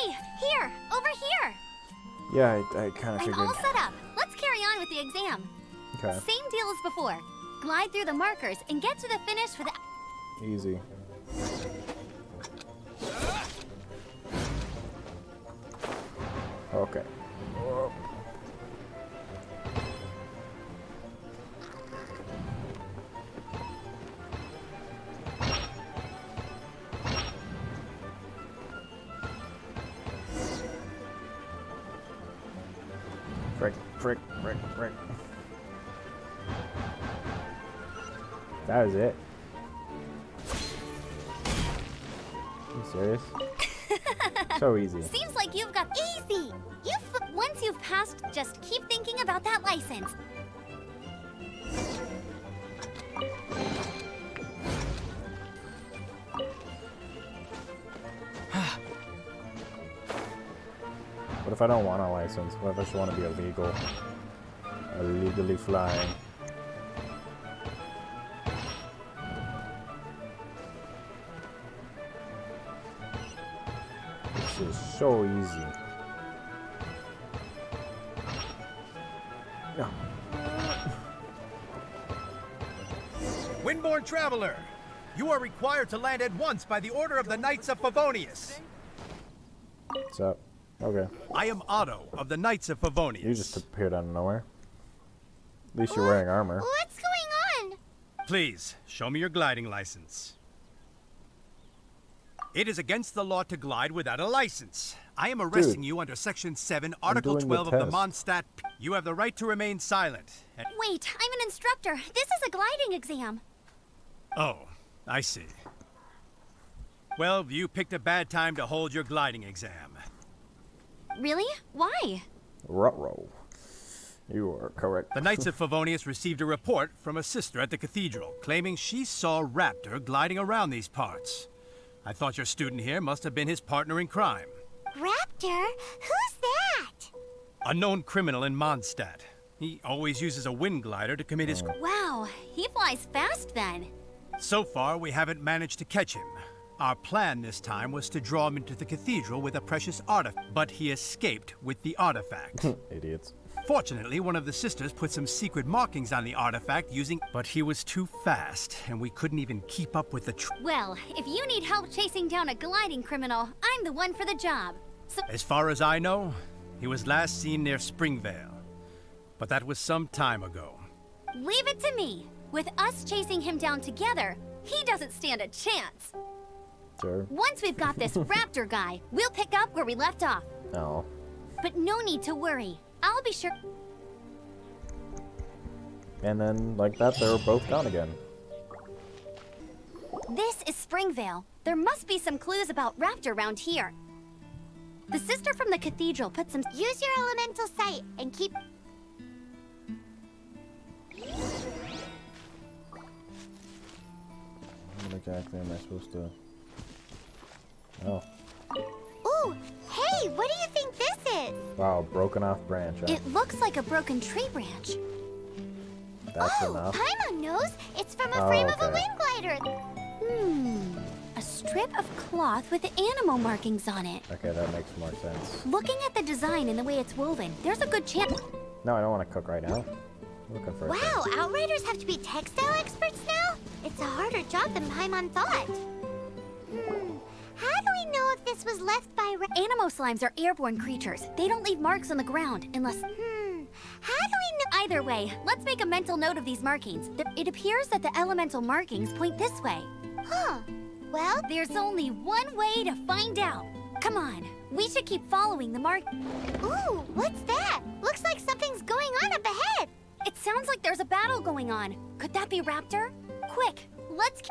Hey, here, over here. Yeah, I kind of figured. I'm all set up. Let's carry on with the exam. Okay. Same deal as before. Glide through the markers and get to the finish with Easy. Okay. Whoa. Frick. That was it. Are you serious? So easy. Seems like you've got easy. Once you've passed, just keep thinking about that license. What if I don't want a license? What if I just want to be illegal? Illegally flying. This is so easy. No. Windborne Traveler, you are required to land at once by the order of the Knights of Favonius. What's up? Okay. I am Otto of the Knights of Favonius. You just appeared out of nowhere. At least you're wearing armor. What's going on? Please, show me your gliding license. It is against the law to glide without a license. I am arresting you under Section 7, Article 12 of the Mondstadt. You have the right to remain silent. Wait, I'm an instructor. This is a gliding exam. Oh, I see. Well, you picked a bad time to hold your gliding exam. Really? Why? Ruh-roh. You are correct. The Knights of Favonius received a report from a sister at the cathedral, claiming she saw Raptor gliding around these parts. I thought your student here must have been his partner in crime. Raptor? Who's that? A known criminal in Mondstadt. He always uses a wind glider to commit his... Wow, he flies fast then. So far, we haven't managed to catch him. Our plan this time was to draw him into the cathedral with a precious artifact, but he escaped with the artifact. Idiots. Fortunately, one of the sisters put some secret markings on the artifact but he was too fast, and we couldn't even keep up with the Well, if you need help chasing down a gliding criminal, I'm the one for the job. So As far as I know, he was last seen near Springvale. But that was some time ago. leave it to me. With us chasing him down together, he doesn't stand a chance. Sure. Once we've got this Raptor guy, we'll pick up where we left off. No. But no need to worry. I'll be sure. And then, like that, they were both gone again. This is Springvale. There must be some clues about Raptor around here. The sister from the cathedral put some... Use your elemental sight and keep... What exactly am I supposed to... Oh. Ooh, hey, what do you think this is? Wow, broken off branch. Huh? It looks like a broken tree branch. That's enough. Paimon knows. It's from a frame of a okay. wind glider. A strip of cloth with animal markings on it. Okay, that makes more sense. Looking at the design and the way it's woven, there's a good chance. No, I don't want to cook right now. I'm looking for a Wow, thing. Outriders have to be textile experts now? It's a harder job than Paimon thought. How do we know if this was left by... Animo slimes are airborne creatures. They don't leave marks on the ground unless... How do we know... Either way, let's make a mental note of these markings. It appears that the elemental markings point this way. Huh. Well, there's only one way to find out. Come on, we should keep following the mark... Ooh, what's that? Looks like something's going on up ahead. It sounds like there's a battle going on. Could that be Raptor? Quick, let's...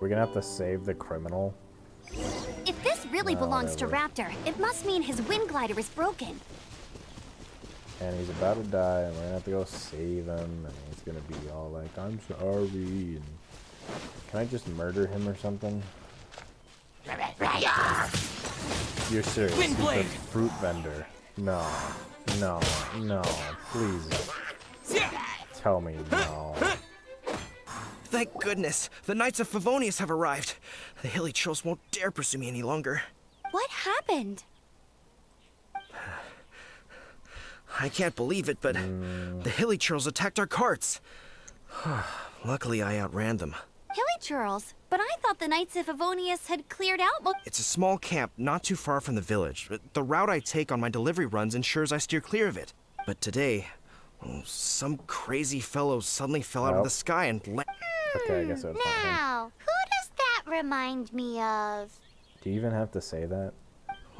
We're gonna have to save the criminal. If this really belongs to Raptor, it must mean his wind glider is broken. And he's about to die, and we're gonna have to go save him, and he's gonna be all like, I'm sorry, and... Can I just murder him or something? You're serious? He's a fruit vendor. No. No. No. Please. Tell me no. Thank goodness, the Knights of Favonius have arrived. The hilly trolls won't dare pursue me any longer. What happened? I can't believe it, but the hilly churls attacked our carts. Luckily, I outran them. Hilly churls? But I thought the Knights of Favonius had cleared out. It's a small camp not too far from the village. The route I take on my delivery runs ensures I steer clear of it. But today, some crazy fellow suddenly fell out of the sky and Okay, I guess it was not him. Now, who does that remind me of? Do you even have to say that?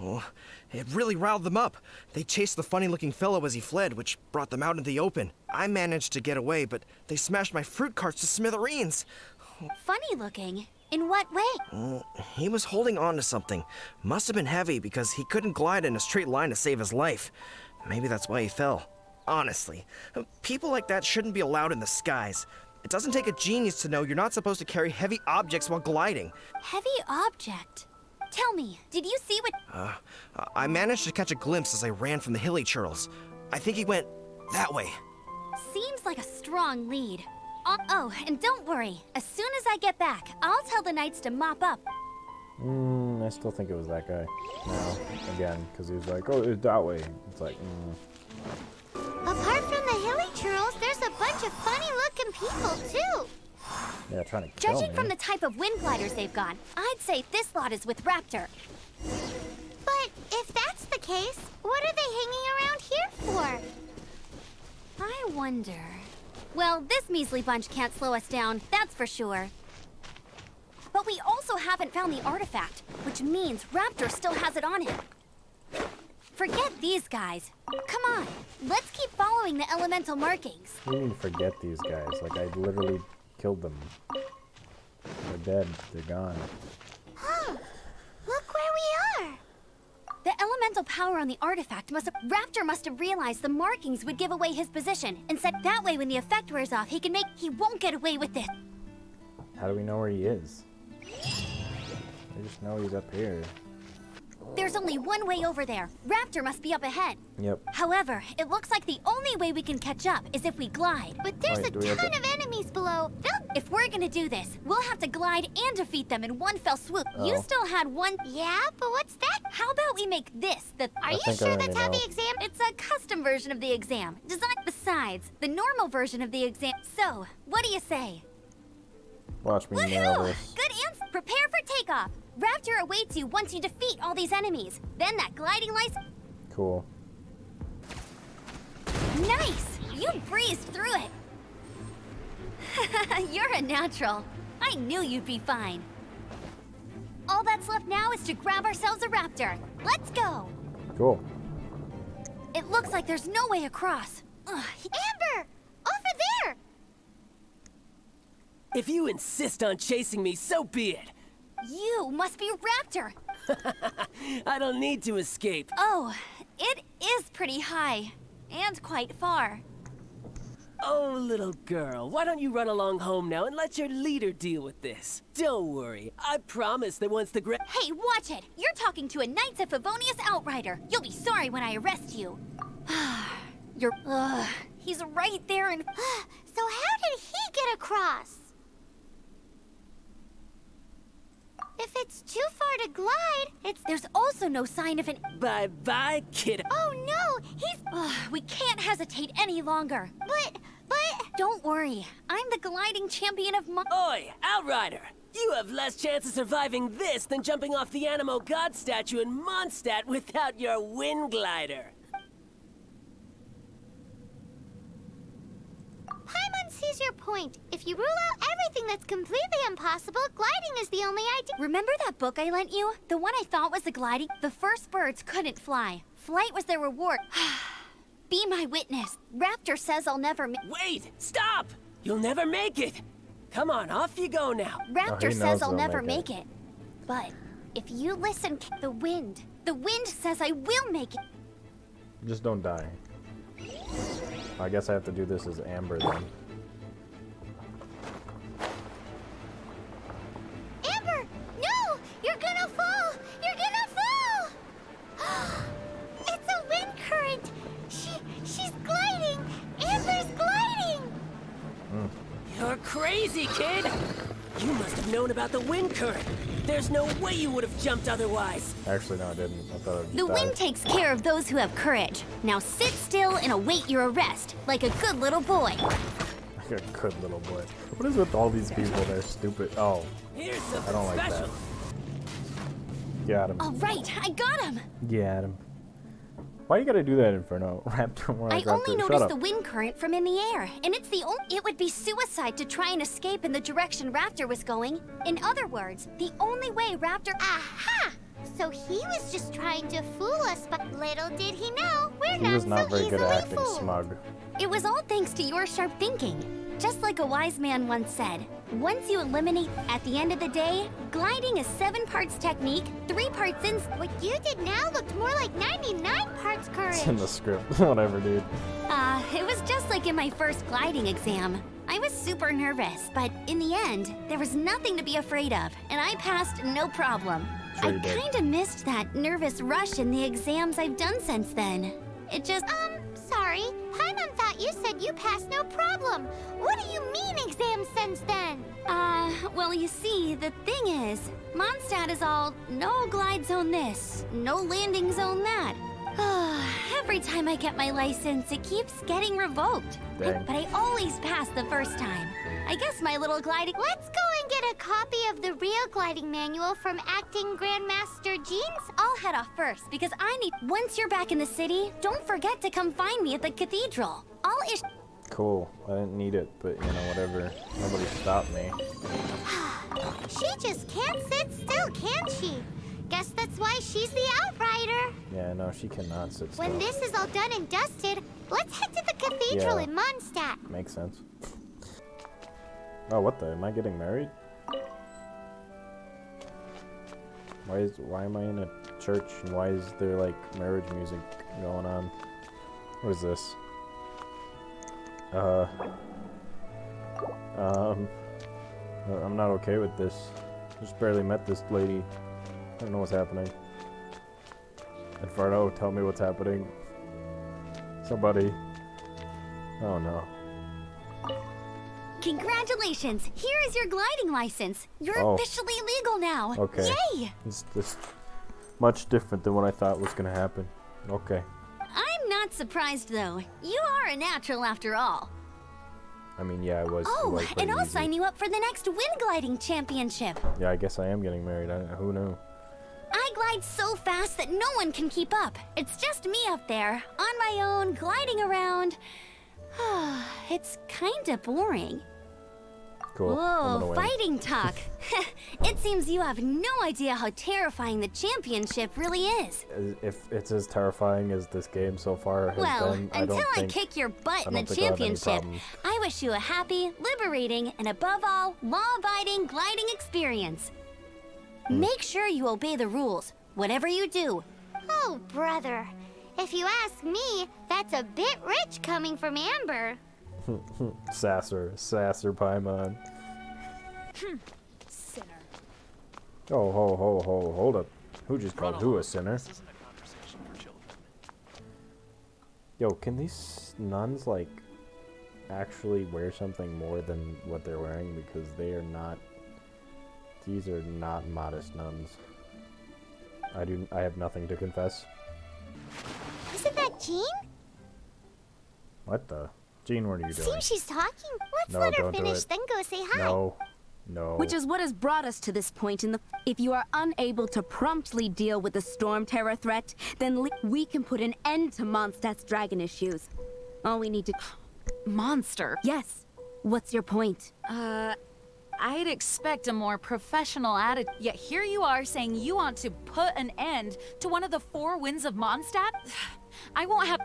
Oh, it really riled them up. They chased the funny-looking fellow as he fled, which brought them out into the open. I managed to get away, but they smashed my fruit carts to smithereens. Funny looking? In what way? He was holding on to something. Must have been heavy because he couldn't glide in a straight line to save his life. Maybe that's why he fell. Honestly, people like that shouldn't be allowed in the skies. It doesn't take a genius to know you're not supposed to carry heavy objects while gliding. Heavy object? Tell me, did you see what... I managed to catch a glimpse as I ran from the hilly churls. I think he went that way. Seems like a strong lead. Oh, and don't worry. As soon as I get back, I'll tell the Knights to mop up. I still think it was that guy. No, again, because he was like, oh, it's that way. It's like, Apart from the hilly churls, there's a bunch of funny-looking people, too. Yeah, trying to kill me. Judging from the type of wind gliders they've got, I'd say this lot is with Raptor. But if that's the case, what are they hanging around here for? I wonder... Well, this measly bunch can't slow us down, that's for sure. But we also haven't found the artifact, which means Raptor still has it on him. Forget these guys. Come on, let's keep following the elemental markings. What do you mean forget these guys? Like, I literally killed them. They're dead. They're gone. Huh. Look where we are. The elemental power on the artifact Raptor must have realized the markings would give away his position, and said that way when the effect wears off, he won't get away with this. How do we know where he is? We just know he's up here. There's only one way over there. Raptor must be up ahead. Yep. However, it looks like the only way we can catch up is if we glide. But there's Wait, a ton of enemies below. If we're gonna do this, we'll have to glide and defeat them in one fell swoop. You Oh. still had one... Yeah, but what's that? How about we make this the... Are you think I sure already that's how know. the exam... It's a custom version of the exam. Besides, the normal version of the exam... So, what do you say? Watch me nail this. Good answer! Prepare for takeoff! Raptor awaits you once you defeat all these enemies. Then that gliding license... Cool. Nice! You breezed through it! You're a natural. I knew you'd be fine. All that's left now is to grab ourselves a raptor. Let's go! Cool. It looks like there's no way across. Ugh. Amber! Over there! If you insist on chasing me, so be it. You must be Raptor. I don't need to escape. Oh, it is pretty high. And quite far. Oh, little girl, why don't you run along home now and let your leader deal with this? Don't worry, I promise that once the Hey, watch it! You're talking to a Knights of Favonius Outrider. You'll be sorry when I arrest you. He's right there and... So how did he get across? If it's too far to glide, There's also no sign of an... Bye-bye, kid. Oh no, he's... We can't hesitate any longer. But... Don't worry. I'm the gliding champion of Oi, Outrider! You have less chance of surviving this than jumping off the Animo God statue in Mondstadt without your wind glider. Paimon sees your point. If you rule out everything that's completely impossible, gliding is the only idea. Remember that book I lent you? The one I thought was the gliding? The first birds couldn't fly. Flight was their reward. Be my witness. Raptor says I'll never Wait! Stop! You'll never make it! Come on, off you go now. Raptor he says knows I'll they'll never make make it. But if you listen, the wind says I will make it. Just don't die. I guess I have to do this as Amber then. Amber, no! You're gonna fall! You're gonna fall! It's a wind current! She's gliding! Amber's gliding! You're crazy, kid! You must have known about the wind current. There's no way you would have jumped otherwise. Actually, no, I didn't. I thought I'd The die. wind takes care of those who have courage. Now sit still and await your arrest, like a good little boy. Like a good little boy. What is with all these people? They're stupid. Oh, Here's I something don't like special. that. Got him. All right, I got him. Got him. Why you gotta do that, Inferno? Raptor, more I like only Raptor. Shut noticed up. the wind current from in the air, and it's the only. It would be suicide to try and escape in the direction Raptor was going. In other words, the only way Raptor. Aha! So he was just trying to fool us, but little did he know we're He was not so very good at easily acting fooled. smug. It was all thanks to your sharp thinking. Just like a wise man once said, once you eliminate, at the end of the day, gliding is 7 parts technique, 3 parts ins. What you did now looked more like 99 parts It's in courage. the script. Whatever, dude. It was just like in my first gliding exam. I was super nervous, but in the end, there was nothing to be afraid of, and I passed no problem. Sure I you did. kinda missed that nervous rush in the exams I've done since then. It just. Sorry. Paimon thought you said you passed no problem. What do you mean exam since then? Well, you see, the thing is, Mondstadt is all no glide zone this, no landing zone that. Every time I get my license, it keeps getting revoked. Dang. But I always pass the first time. I guess my little gliding. Let's go and get a copy of the real gliding manual from Acting Grandmaster Jeans. I'll head off first because I need. Once you're back in the city, don't forget to come find me at the cathedral. I'll issue. Cool. I didn't need it, but you know, whatever. Nobody stopped me. She just can't sit still, can she? Guess that's why she's the Outrider. Yeah, no, she cannot sit still. When this is all done and dusted, let's head to the cathedral Yeah. in Mondstadt. Makes sense. Oh, what the? Am I getting married? Why am I in a church and why is there like marriage music going on? What is this? I'm not okay with this. Just barely met this lady. I don't know what's happening. Inferno, tell me what's happening. Somebody. Oh no. Congratulations! Here is your gliding license. You're Oh. officially legal now. Okay. Yay! It's just much different than what I thought was gonna happen. Okay. I'm not surprised though. You are a natural after all. I mean, yeah, it was. it Oh, was and pretty I'll easy. sign you up for the next wind gliding championship. Yeah, I guess I am getting married. Who knew? I glide so fast that no one can keep up. It's just me up there, on my own, gliding around. It's kinda boring. Cool. I'm gonna Whoa, win. fighting talk. It seems you have no idea how terrifying the championship really is. If it's as terrifying as this game so far has Well, been, I until don't I think. kick your butt in don't the think I'll have any championship, problem. I wish you a happy, liberating, and above all, law-abiding gliding experience. Hmm. Make sure you obey the rules, whatever you do. Oh, brother. If you ask me, that's a bit rich coming from Amber. Sasser Paimon. Sinner. Oh, hold up. Who just called who a sinner? This isn't a conversation for children. Yo, can these nuns like actually wear something more than what they're wearing? Because they are not. These are not modest nuns. I have nothing to confess. Isn't that Jean? What the? Jean, what are you doing? Seems she's talking. Let's No, let her don't do finish, it. then go say hi. No. No. Which is what has brought us to this point in the... If you are unable to promptly deal with the storm terror threat, then we can put an end to Mondstadt's dragon issues. All we need to... Monster. Yes. What's your point? I'd expect a more professional attitude. Yet here you are saying you want to put an end to one of the 4 winds of Mondstadt? I won't have...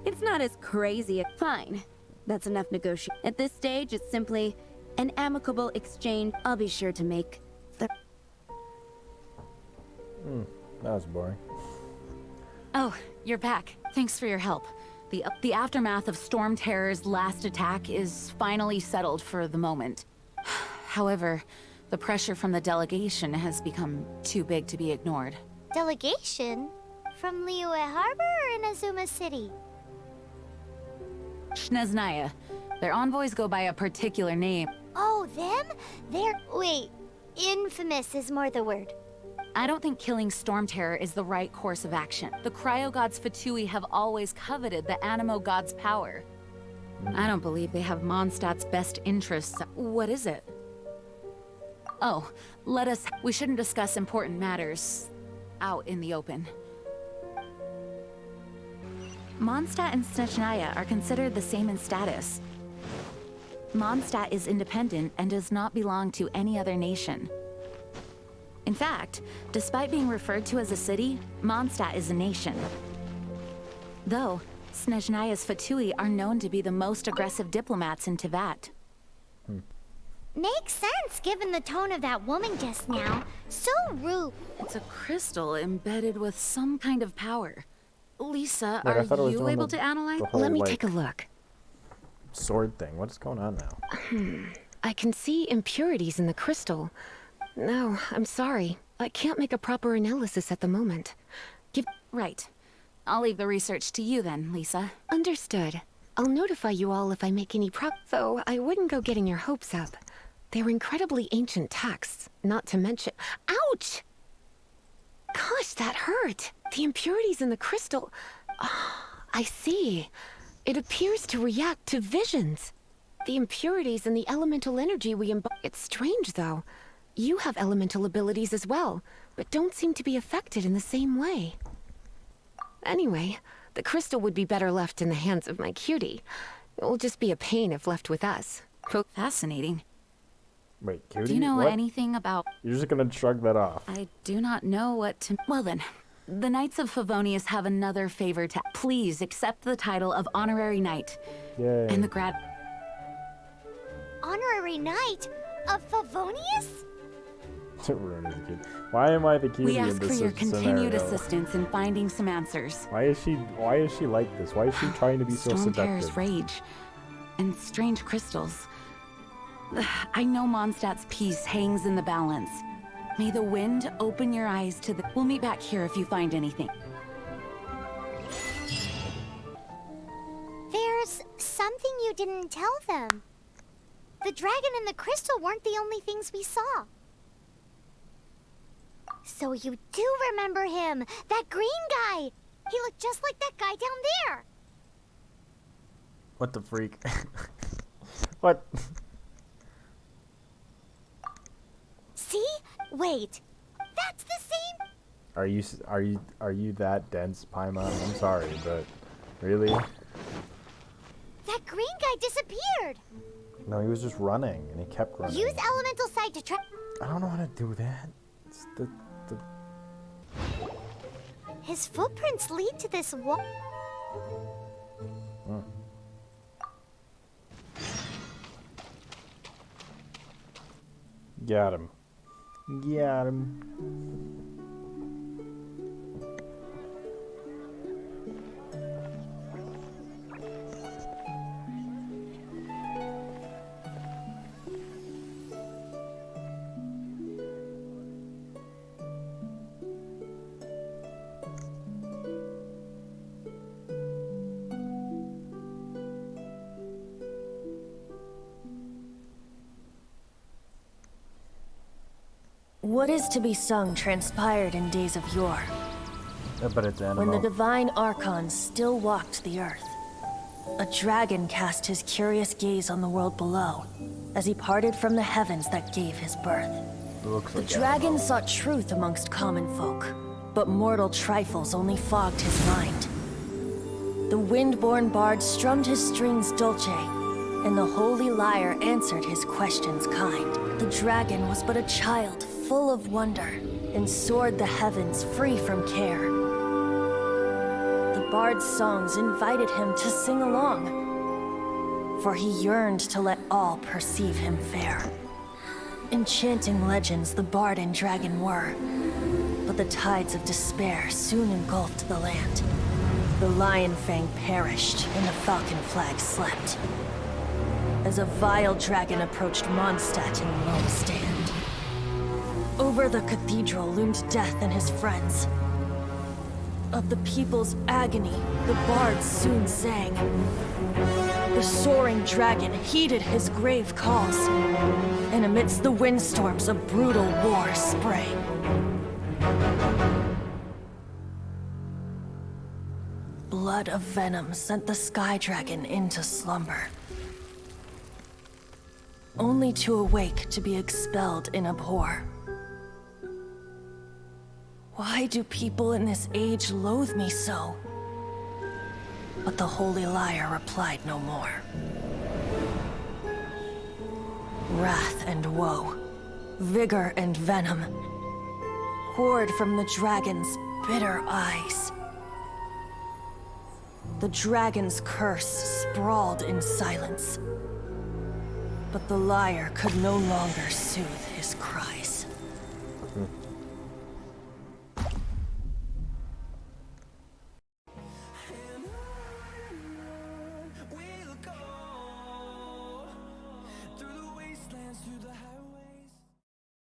It's not as crazy. Fine. That's enough negotiation. At this stage, it's simply an amicable exchange. I'll be sure to make the... That was boring. Oh, you're back. Thanks for your help. The aftermath of Storm Terror's last attack is finally settled for the moment. However, the pressure from the delegation has become too big to be ignored. Delegation? From Liyue Harbor or Inazuma City? Schneznaya. Their envoys go by a particular name. Oh, them? They're... Wait, infamous is more the word. I don't think killing Storm Terror is the right course of action. The Cryo Gods Fatui have always coveted the Animo God's power. I don't believe they have Mondstadt's best interests. What is it? Oh, we shouldn't discuss important matters out in the open. Mondstadt and Snezhnaya are considered the same in status. Mondstadt is independent and does not belong to any other nation. In fact, despite being referred to as a city, Mondstadt is a nation. Though, Snezhnaya's Fatui are known to be the most aggressive diplomats in Teyvat. Makes sense given the tone of that woman just now. So rude. It's a crystal embedded with some kind of power. Lisa, Wait, I thought it are was you doing able the- to analyze? the whole, Let me like, take a look. sword thing. What is going on now? I can see impurities in the crystal. No, I'm sorry. I can't make a proper analysis at the moment. Right. I'll leave the research to you then, Lisa. Understood. I'll notify you all if I make any though I wouldn't go getting your hopes up. They're incredibly ancient texts, not to mention— Ouch! Gosh, that hurt. The impurities in the crystal— I see. It appears to react to visions. The impurities and the elemental energy we embody— It's strange, though. You have elemental abilities as well, but don't seem to be affected in the same way. Anyway, the crystal would be better left in the hands of my cutie. It will just be a pain if left with us. Fascinating. Wait, cutie? Do you know what? anything about— You're just gonna shrug that off. I do not know what to— Well then, the Knights of Favonius have another favor to— Please accept the title of Honorary Knight. Yay. And the grad— Honorary Knight of Favonius? Rune is cute. Why am I the cutie We in ask for this your continued scenario? assistance in finding some answers. Why is she like this? Why is she trying to be so Storm Terror's seductive? rage and strange crystals. I know Mondstadt's peace hangs in the balance. May the wind open your eyes to the— We'll meet back here if you find anything. There's something you didn't tell them. The dragon and the crystal weren't the only things we saw. So you do remember him, that green guy. He looked just like that guy down there. What the freak? What? See? Wait. That's the same. Are you that dense, Paimon? I'm sorry, but really? That green guy disappeared. No, he was just running, and he kept running. Use elemental sight to try. I don't know how to do that. It's the His footprints lead to this wall. Got him. Got him. What is to be sung transpired in days of yore, But it's animal. when the divine archons still walked the earth. A dragon cast his curious gaze on the world below, as he parted from the heavens that gave his birth. It looks The like dragon animal. sought truth amongst common folk, but mortal trifles only fogged his mind. The wind-born bard strummed his strings dulce, and the holy lyre answered his questions kind. The dragon was but a child full of wonder, and soared the heavens free from care. The bard's songs invited him to sing along, for he yearned to let all perceive him fair. Enchanting legends the bard and dragon were, but the tides of despair soon engulfed the land. The lion fang perished, and the falcon flag slept, as a vile dragon approached Mondstadt in lone stand. Over the cathedral loomed death and his friends. of the people's agony, the bard soon sang. The soaring dragon heeded his grave calls, and amidst the windstorms a brutal war sprang. Blood of venom sent the sky dragon into slumber, only to awake to be expelled in abhor. Why do people in this age loathe me so? But the holy liar replied no more. Wrath and woe, vigor and venom, poured from the dragon's bitter eyes. The dragon's curse sprawled in silence, but the liar could no longer soothe his cries.